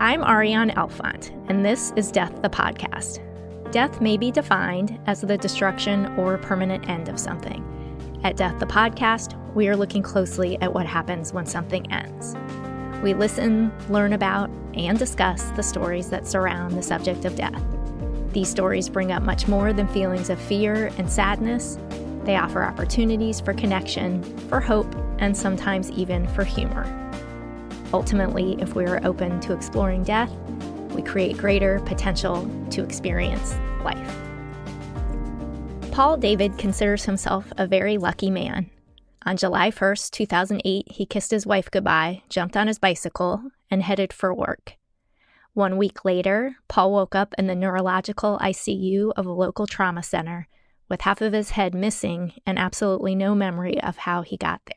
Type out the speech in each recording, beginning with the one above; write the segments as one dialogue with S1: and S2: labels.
S1: I'm Ariane Elfont, and this is Death the Podcast. Death may be defined as the destruction or permanent end of something. At Death the Podcast, we are looking closely at what happens when something ends. We listen, learn about, and discuss the stories that surround the subject of death. These stories bring up much more than feelings of fear and sadness. They offer opportunities for connection, for hope, and sometimes even for humor. Ultimately, if we are open to exploring death, we create greater potential to experience life. Paul David considers himself a very lucky man. On July 1st, 2008, he kissed his wife goodbye, jumped on his bicycle, and headed for work. 1 week later, Paul woke up in the neurological ICU of a local trauma center with half of his head missing and absolutely no memory of how he got there.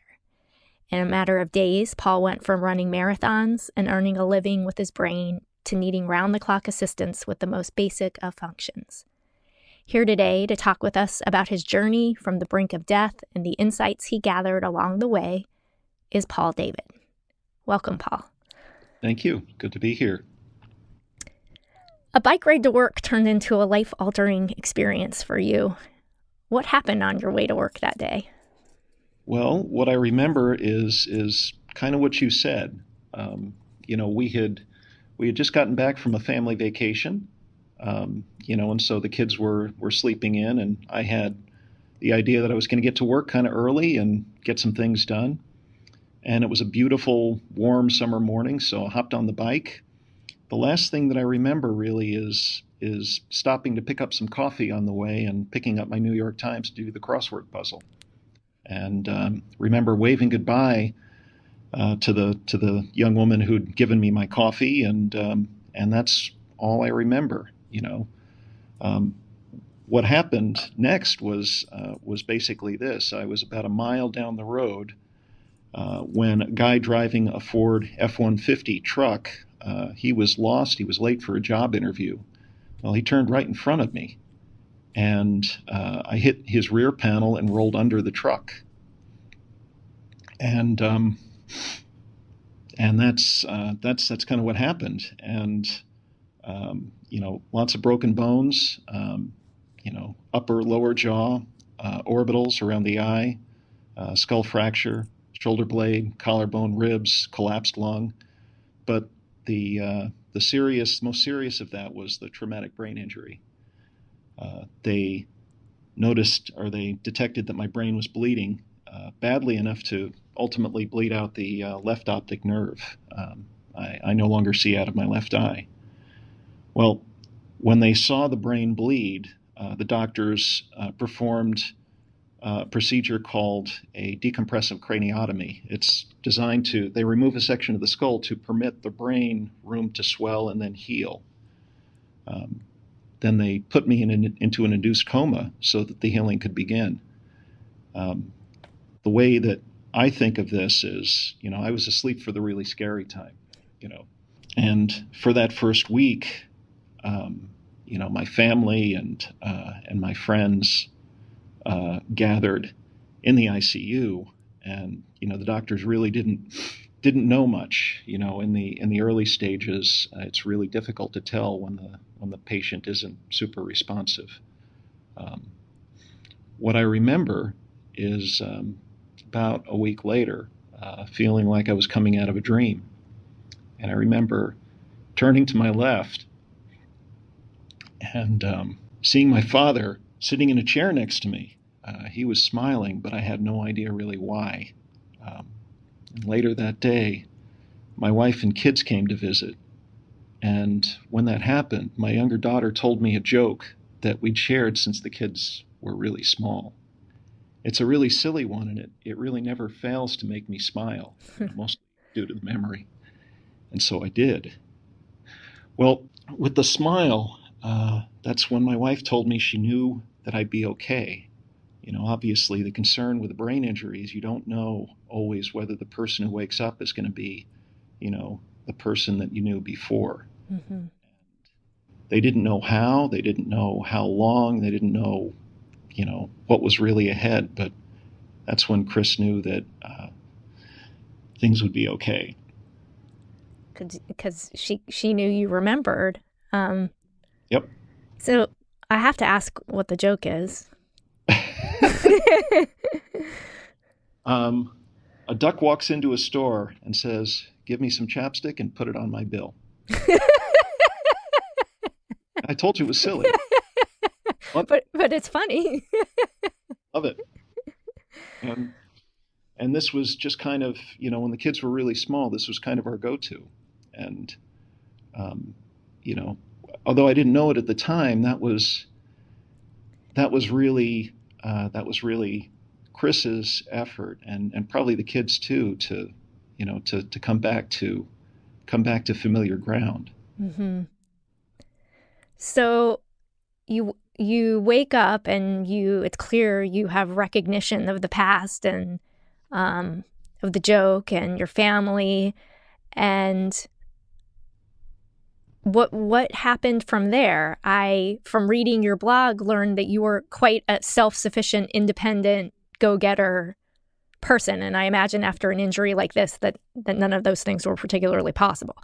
S1: In a matter of days, Paul went from running marathons and earning a living with his brain to needing round-the-clock assistance with the most basic of functions. Here today to talk with us about his journey from the brink of death and the insights he gathered along the way is Paul David. Welcome, Paul.
S2: Thank you. Good to be here.
S1: A bike ride to work turned into a life-altering experience for you. What happened on your way to work that day?
S2: Well, what I remember is kind of what you said. We had just gotten back from a family vacation, and so the kids were sleeping in, and I had the idea that I was going to get to work kind of early and get some things done. And it was a beautiful, warm summer morning, so I hopped on the bike. The last thing that I remember really is stopping to pick up some coffee on the way and picking up my New York Times to do the crossword puzzle. And remember waving goodbye to the young woman who'd given me my coffee, and that's all I remember. What happened next was basically this. I was about a mile down the road when a guy driving a Ford F-150 truck, he was lost. He was late for a job interview. Well, he turned right in front of me, and I hit his rear panel and rolled under the truck. And that's kind of what happened. And lots of broken bones. Upper lower jaw, orbitals around the eye, skull fracture, shoulder blade, collarbone, ribs, collapsed lung. But the most serious of that was the traumatic brain injury. They detected that my brain was bleeding badly enough to ultimately bleed out the left optic nerve. I no longer see out of my left eye. Well, when they saw the brain bleed, the doctors performed a procedure called a decompressive craniotomy. It's designed they remove a section of the skull to permit the brain room to swell and then heal. Then they put me into an induced coma so that the healing could begin. The way that I think of this is, I was asleep for the really scary time, and for that first week, my family and my friends gathered in the ICU, and the doctors really didn't know much. In the early stages, it's really difficult to tell when the patient isn't super responsive. What I remember is about a week later, feeling like I was coming out of a dream, and I remember turning to my left and seeing my father sitting in a chair next to me. He was smiling, but I had no idea really why. And later that day, my wife and kids came to visit. And when that happened, my younger daughter told me a joke that we'd shared since the kids were really small. It's a really silly one, and it really never fails to make me smile, mostly due to the memory. And so I did. Well, with the smile, that's when my wife told me she knew that I'd be okay. Obviously, the concern with a brain injury is you don't know always whether the person who wakes up is going to be, the person that you knew before. Mm-hmm. They didn't know how. They didn't know how long. They didn't know, what was really ahead. But that's when Kris knew that things would be okay.
S1: because she knew you remembered.
S2: Yep.
S1: So I have to ask what the joke is.
S2: A duck walks into a store and says, "Give me some chapstick and put it on my bill." I told you it was silly.
S1: But it's funny.
S2: Love it. And this was just kind of, when the kids were really small, this was kind of our go-to. And, you know, although I didn't know it at the time, that was really Kris's effort, and probably the kids too, to come back to familiar ground.
S1: Mm-hmm. So you wake up and it's clear you have recognition of the past and of the joke and your family, and what happened from there? From reading your blog, learned that you were quite a self-sufficient, independent, go-getter person, and I imagine after an injury like this that none of those things were particularly possible.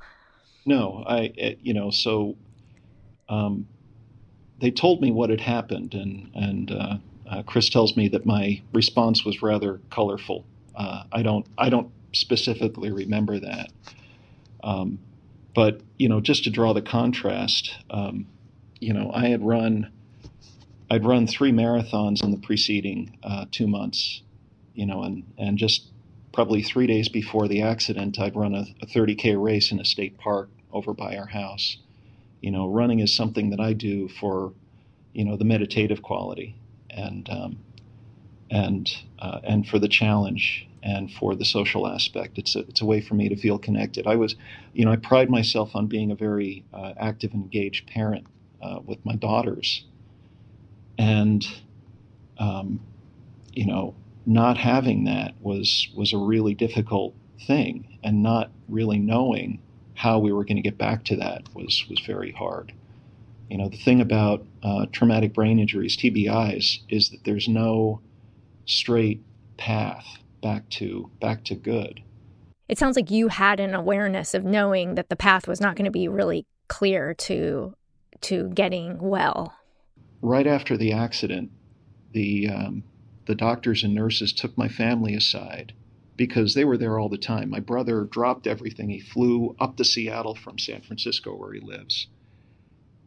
S2: No, so they told me what had happened, and Kris tells me that my response was rather colorful. I don't specifically remember that, but just to draw the contrast, I'd run 3 marathons in the preceding 2 months, and just probably 3 days before the accident, I'd run a 30K race in a state park over by our house. Running is something that I do for, the meditative quality, and for the challenge, and for the social aspect. It's a way for me to feel connected. I pride myself on being a very active and engaged parent with my daughters, and not having that was a really difficult thing, and not really knowing how we were going to get back to that was very hard. The thing about traumatic brain injuries, TBIs, is that there's no straight path back to good.
S1: It sounds like you had an awareness of knowing that the path was not going to be really clear to getting well.
S2: Right after the accident, the doctors and nurses took my family aside, because they were there all the time. My brother dropped everything. He flew up to Seattle from San Francisco, where he lives.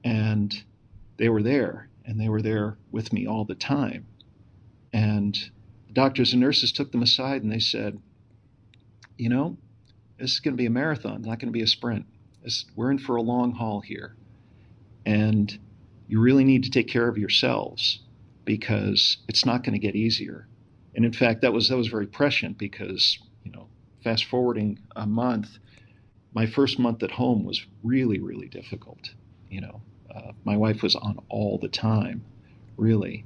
S2: And they were there, and they were there with me all the time. And the doctors and nurses took them aside, and they said, this is going to be a marathon, not going to be a sprint. We're in for a long haul here. And you really need to take care of yourselves, because it's not going to get easier. And in fact, that was very prescient, because, fast forwarding a month, my first month at home was really, really difficult. My wife was on all the time, really.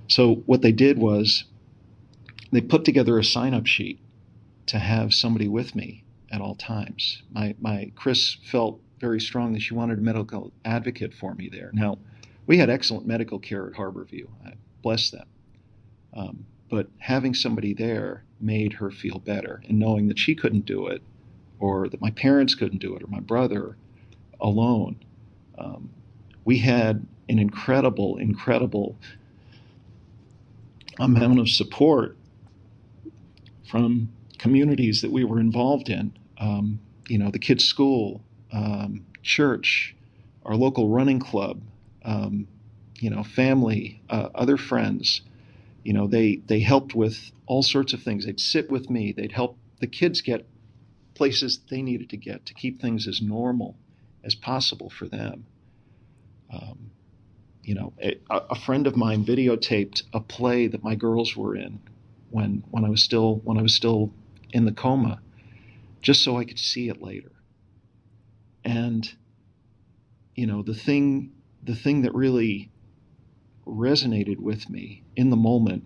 S2: So what they did was they put together a sign-up sheet to have somebody with me at all times. My Kris felt very strongly she wanted a medical advocate for me there. Now, we had excellent medical care at Harborview. I bless them. But having somebody there made her feel better, and knowing that she couldn't do it, or that my parents couldn't do it, or my brother alone. We had an incredible amount of support from communities that we were involved in. The kids' school, church, our local running club, family, other friends. They helped with all sorts of things. They'd sit with me. They'd help the kids get places they needed to get to keep things as normal as possible for them. A friend of mine videotaped a play that my girls were in when I was still in the coma, just so I could see it later. And the thing that really resonated with me in the moment,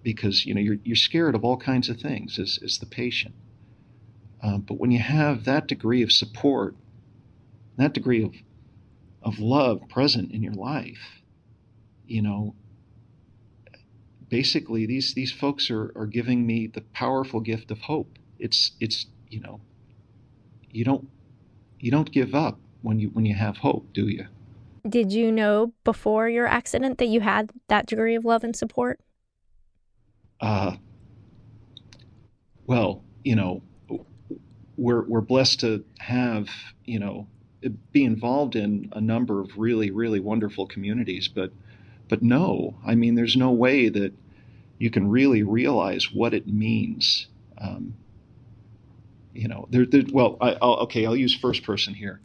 S2: because you're scared of all kinds of things as the patient, but when you have that degree of support, that degree of love present in your life, basically these folks are giving me the powerful gift of hope. It's you don't give up when you have hope, do you?
S1: Did you know before your accident that you had that degree of love and support?
S2: Uh, well, we're blessed to have, be involved in a number of really, really wonderful communities, but no, I mean, there's no way that you can really realize what it means. Well, I'll use first person here.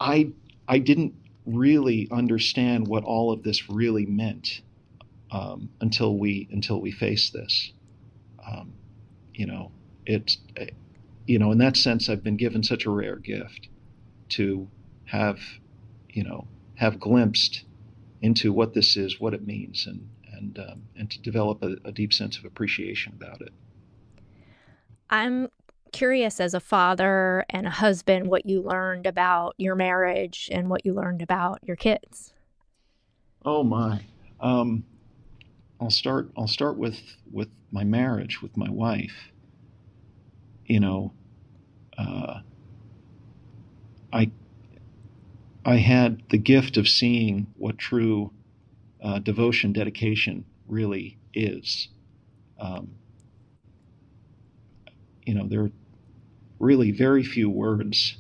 S2: I I didn't really understand what all of this really meant until we faced this. Um, you know, it's in that sense, I've been given such a rare gift to have have glimpsed into what this is, what it means, and to develop a deep sense of appreciation about it.
S1: I'm curious as a father and a husband what you learned about your marriage and what you learned about your kids.
S2: Oh my. Um, I'll start with my marriage with my wife. You know, uh, I I had the gift of seeing what true devotion, dedication really is. Um, there are really very few words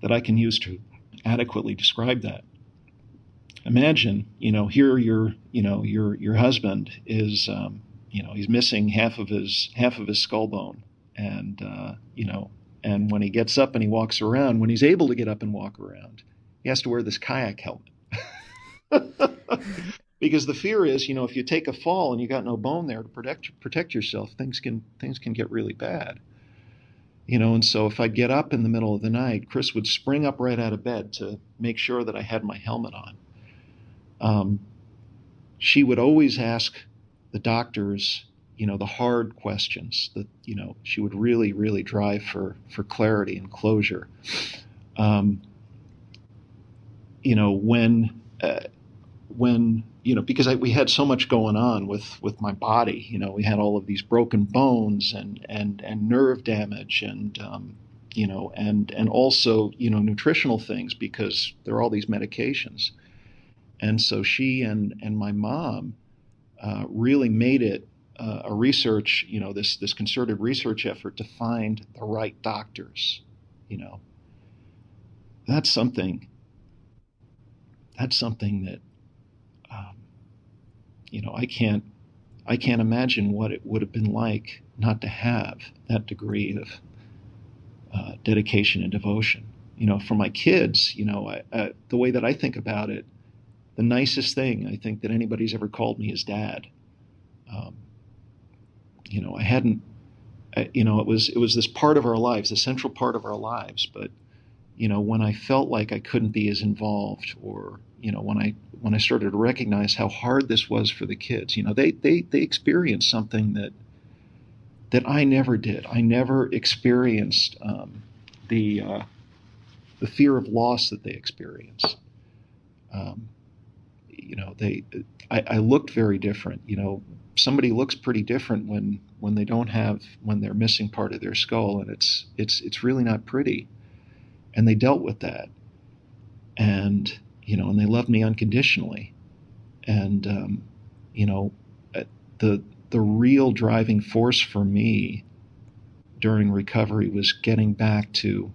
S2: that I can use to adequately describe that. Imagine, here your husband is, he's missing half of his skull bone, and and when he gets up and he walks around, when he's able to get up and walk around, he has to wear this kayak helmet. Because the fear is, if you take a fall and you got no bone there to protect yourself, things can get really bad. And so if I'd get up in the middle of the night, Kris would spring up right out of bed to make sure that I had my helmet on. She would always ask the doctors, the hard questions that, she would really, really drive for clarity and closure. Um, you know, when because we had so much going on with my body. We had all of these broken bones and nerve damage and also nutritional things, because there are all these medications. And so she and my mom really made it a research, this concerted research effort to find the right doctors. You know, that's something. That's something that um, I can't imagine what it would have been like not to have that degree of dedication and devotion. For my kids, the way that I think about it, the nicest thing I think that anybody's ever called me is dad. Um, I hadn't, it was this part of our lives, the central part of our lives. But when I felt like I couldn't be as involved, or when I started to recognize how hard this was for the kids, they experienced something that I never did. I never experienced the fear of loss that they experienced. Um, I looked very different. Somebody looks pretty different when they're missing part of their skull, and it's really not pretty. And they dealt with that, and they loved me unconditionally. And the real driving force for me during recovery was getting back to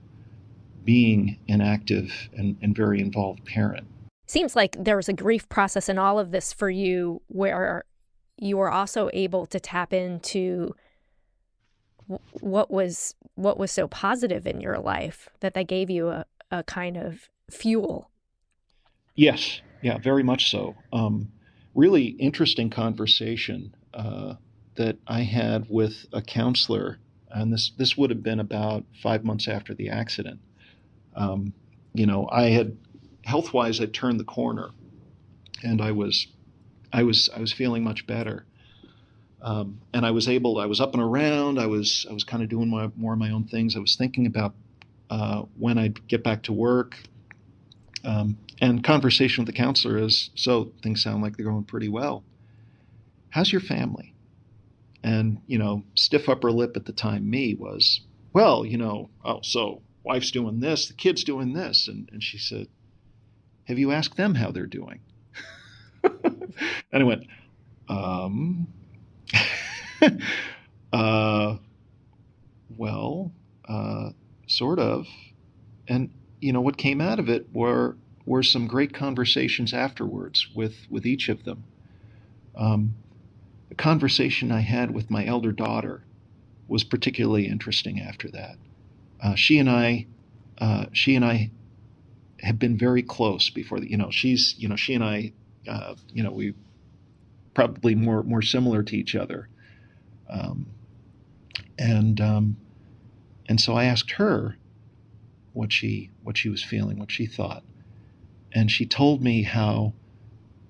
S2: being an active and very involved parent.
S1: Seems like there was a grief process in all of this for you where you were also able to tap into what was so positive in your life that gave you a kind of fuel.
S2: Yes, yeah, very much so. Really interesting conversation that I had with a counselor, and this would have been about 5 months after the accident. I had health-wise, I'd turned the corner, and I was feeling much better. And I was up and around. I was kind of doing more of my own things. I was thinking about when I'd get back to work. And conversation with the counselor is, so things sound like they're going pretty well. How's your family? And, stiff upper lip at the time me was, well, oh, so wife's doing this, the kid's doing this. And she said, have you asked them how they're doing? And I went, um, uh, well, sort of. And, what came out of it were some great conversations afterwards with each of them. The conversation I had with my elder daughter was particularly interesting after that. She and I have been very close before the, she and I, we probably more similar to each other. And so I asked her what she was feeling, what she thought. And she told me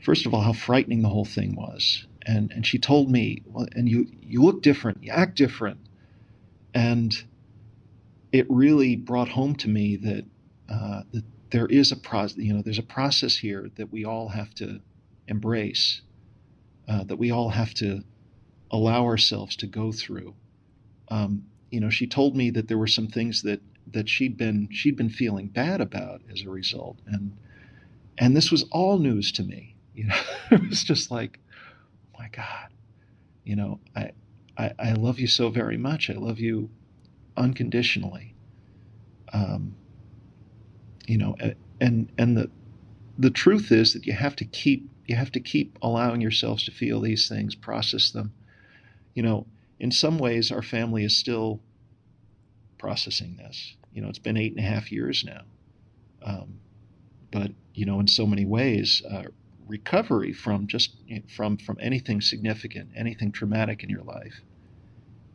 S2: first of all, how frightening the whole thing was. And she told me, well, and you look different, you act different. And it really brought home to me that there is there's a process here that we all have to embrace, that we all have to allow ourselves to go through. She told me that there were some things that she'd been feeling bad about as a result, and this was all news to me. It was just like, oh my God, I love you so very much. I love you unconditionally. And the truth is that you have to keep allowing yourselves to feel these things, process them. In some ways, our family is still processing this. It's been 8.5 years now. But in so many ways, recovery from anything significant, anything traumatic in your life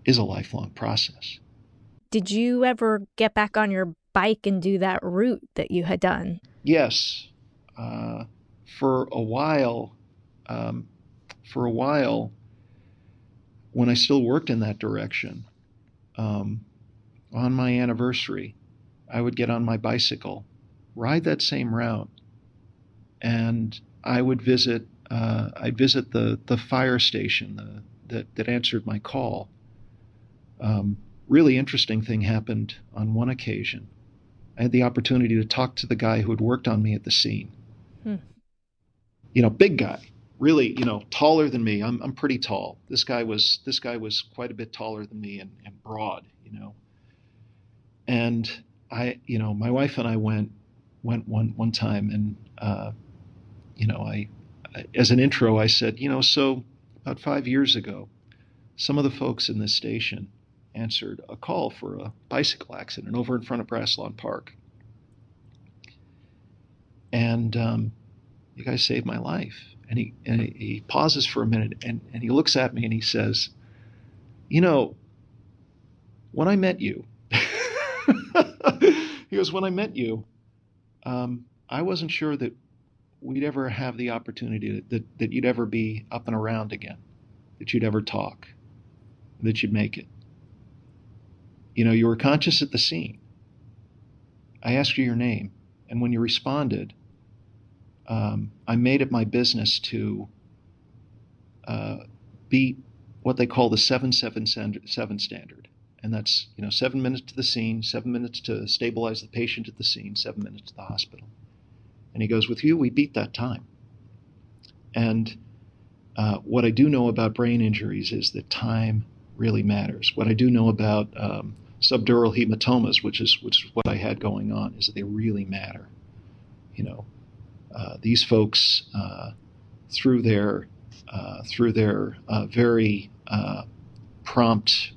S2: is a lifelong process.
S1: Did you ever get back on your bike and do that route that you had done?
S2: Yes. For a while, when I still worked in that direction, on my anniversary, I would get on my bicycle, ride that same route, and I would visit the fire station that answered my call. Really interesting thing happened on one occasion. I had the opportunity to talk to the guy who had worked on me at the scene. Big guy, really, taller than me. I'm pretty tall. This guy was quite a bit taller than me and broad, And my wife and I went one time, and I as an intro, I said, so about 5 years ago, some of the folks in this station answered a call for a bicycle accident over in front of Brass Lawn Park. And you guys saved my life. And he pauses for a minute, and he looks at me and he says, when I met you, he goes, when I met you, I wasn't sure that we'd ever have the opportunity that you'd ever be up and around again, that you'd ever talk, that you'd make it. You were conscious at the scene. I asked you your name, and when you responded, I made it my business to beat what they call the 7-7-7 standard. And that's, 7 minutes to the scene, 7 minutes to stabilize the patient at the scene, 7 minutes to the hospital. And he goes, with you, we beat that time. And what I do know about brain injuries is that time really matters. What I do know about subdural hematomas, which is what I had going on, is that they really matter. These folks, through their very prompt,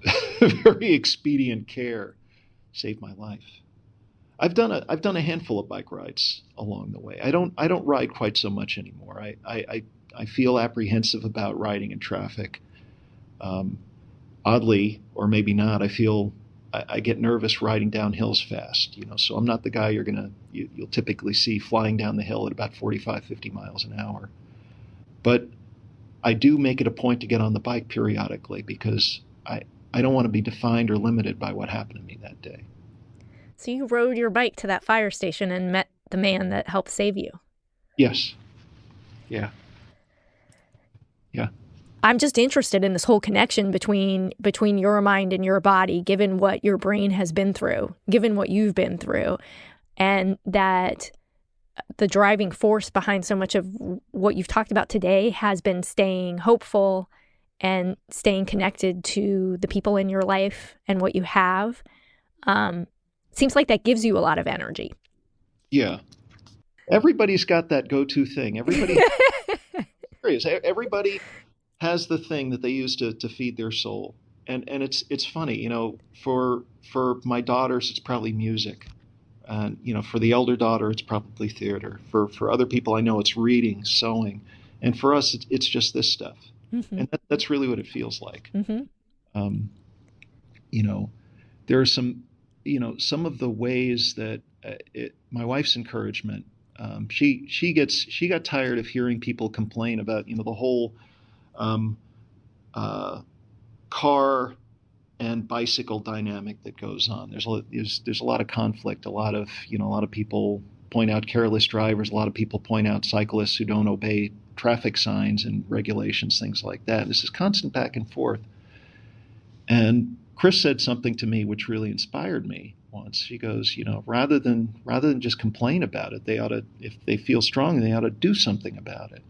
S2: very expedient care, saved my life. I've done a handful of bike rides along the way. I don't ride quite so much anymore. I feel apprehensive about riding in traffic. Oddly, or maybe not, I get nervous riding down hills fast. So I'm not the guy you'll typically see flying down the hill at about 45, 50 miles an hour. But I do make it a point to get on the bike periodically because I don't want to be defined or limited by what happened to me that day.
S1: So you rode your bike to that fire station and met the man that helped save you?
S2: Yes. Yeah. Yeah.
S1: I'm just interested in this whole connection between your mind and your body, given what your brain has been through, given what you've been through, and that the driving force behind so much of what you've talked about today has been staying hopeful and staying connected to the people in your life and what you have. Seems like that gives you a lot of energy.
S2: Yeah. Everybody's got that go-to thing. Everybody has the thing that they use to feed their soul. And it's funny, you know, for my daughters, it's probably music. And, you know, for the elder daughter, it's probably theater. For other people, I know it's reading, sewing. And for us, it's just this stuff. Mm-hmm. And that's really what it feels like. Mm-hmm. You know, there are some of the ways that my wife's encouragement, she got tired of hearing people complain about, you know, the whole car and bicycle dynamic that goes on. There's a lot of conflict. A lot of people point out careless drivers. A lot of people point out cyclists who don't obey traffic signs and regulations, things like that. This is constant back and forth. And Kris said something to me which really inspired me once. She goes, you know, rather than just complain about it, they ought to, if they feel strong, they ought to do something about it.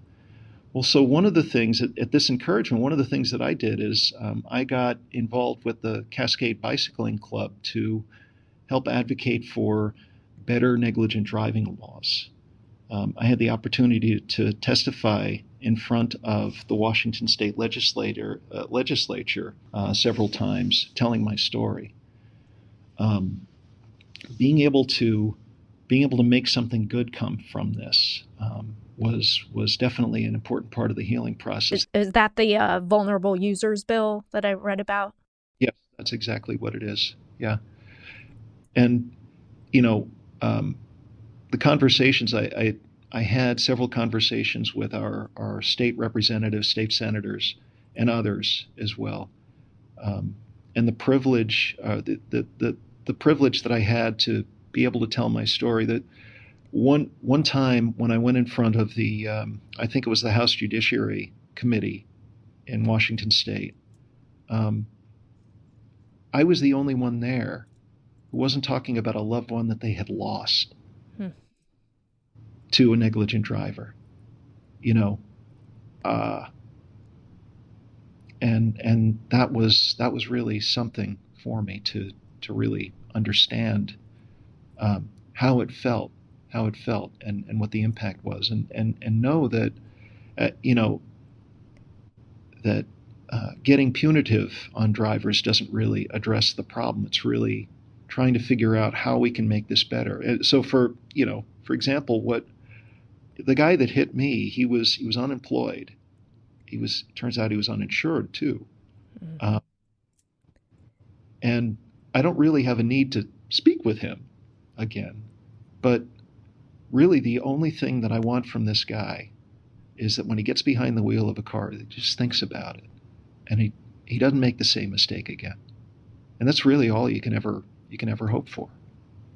S2: Well, so one of the things at this encouragement, one of the things that I did is I got involved with the Cascade Bicycling Club to help advocate for better negligent driving laws. I had the opportunity to testify in front of the Washington State legislature several times, telling my story. Being able to make something good come from this was definitely an important part of the healing process.
S1: Is that the vulnerable users bill that I read about?
S2: Yes, that's exactly what it is. Yeah, and you know, the conversations I had several conversations with our state representatives, state senators, and others as well, and the privilege the privilege that I had to be able to tell my story. That one time when I went in front of the I think it was the House Judiciary Committee in Washington State, I was the only one there who wasn't talking about a loved one that they had lost to a negligent driver, you know, and that was really something for me to really understand how it felt and what the impact was, and know that you know that getting punitive on drivers doesn't really address the problem. It's really trying to figure out how we can make this better. So for example, what the guy that hit me, he was unemployed. Turns out he was uninsured too. Mm-hmm. And I don't really have a need to speak with him again. But really the only thing that I want from this guy is that when he gets behind the wheel of a car, he just thinks about it. And he doesn't make the same mistake again. And that's really all you can ever hope for.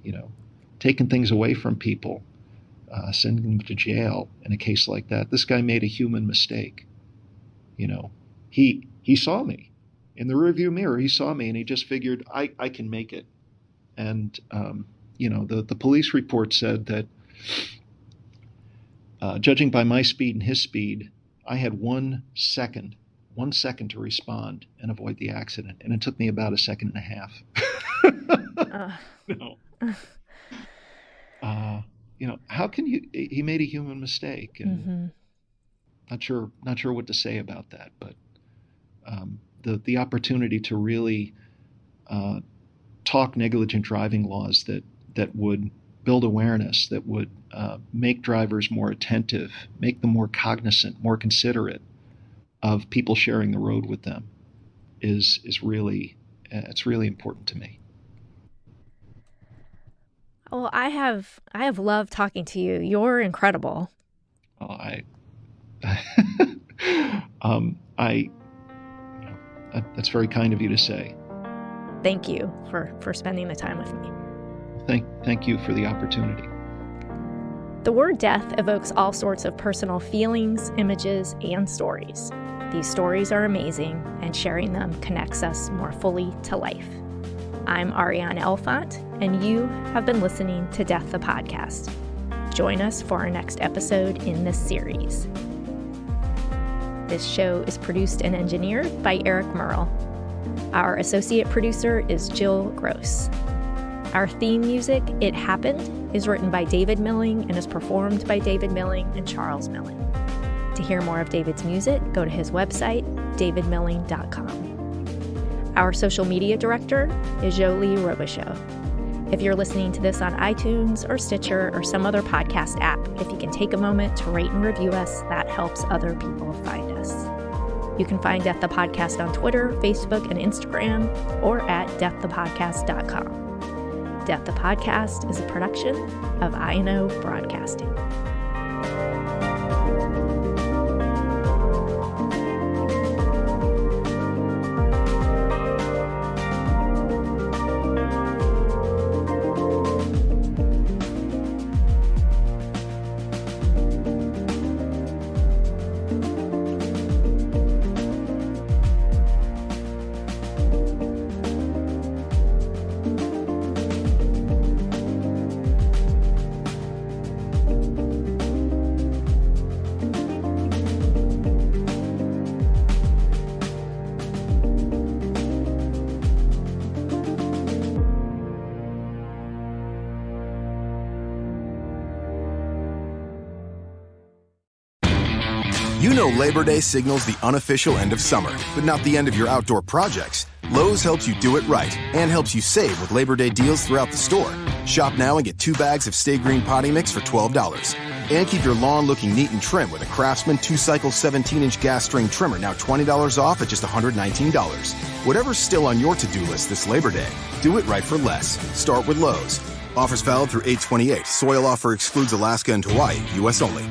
S2: You know, taking things away from people, sending them to jail in a case like that. This guy made a human mistake. You know, he saw me in the rearview mirror. He saw me and he just figured I can make it. And you know, the police report said that judging by my speed and his speed, I had 1 second to respond and avoid the accident, and it took me about a second and a half. No. You know, how can you? He made a human mistake, and not sure what to say about that. But the opportunity to really talk negligent driving laws that would build awareness, that would make drivers more attentive, make them more cognizant, more considerate of people sharing the road with them, is really it's really important to me.
S1: Well, I have loved talking to you. You're incredible.
S2: Well, that's very kind of you to say.
S1: Thank you for spending the time with me.
S2: Thank you for the opportunity.
S1: The word death evokes all sorts of personal feelings, images, and stories. These stories are amazing, and sharing them connects us more fully to life. I'm Ariane Elfont, and you have been listening to Death the Podcast. Join us for our next episode in this series. This show is produced and engineered by Eric Merle. Our associate producer is Jill Gross. Our theme music, It Happened, is written by David Milling and is performed by David Milling and Charles Milling. To hear more of David's music, go to his website, davidmilling.com. Our social media director is Jolie Robichaud. If you're listening to this on iTunes or Stitcher or some other podcast app, if you can take a moment to rate and review us, that helps other people find us. You can find Death the Podcast on Twitter, Facebook, and Instagram, or at deaththepodcast.com. Death the Podcast is a production of I&O Broadcasting.
S3: You know Labor Day signals the unofficial end of summer, but not the end of your outdoor projects. Lowe's helps you do it right and helps you save with Labor Day deals throughout the store. Shop now and get 2 bags of Stay Green potting mix for $12. And keep your lawn looking neat and trim with a Craftsman 2-cycle 17-inch gas string trimmer, now $20 off at just $119. Whatever's still on your to-do list this Labor Day, do it right for less. Start with Lowe's. Offers valid through 8/28. Soil offer excludes Alaska and Hawaii, U.S. only.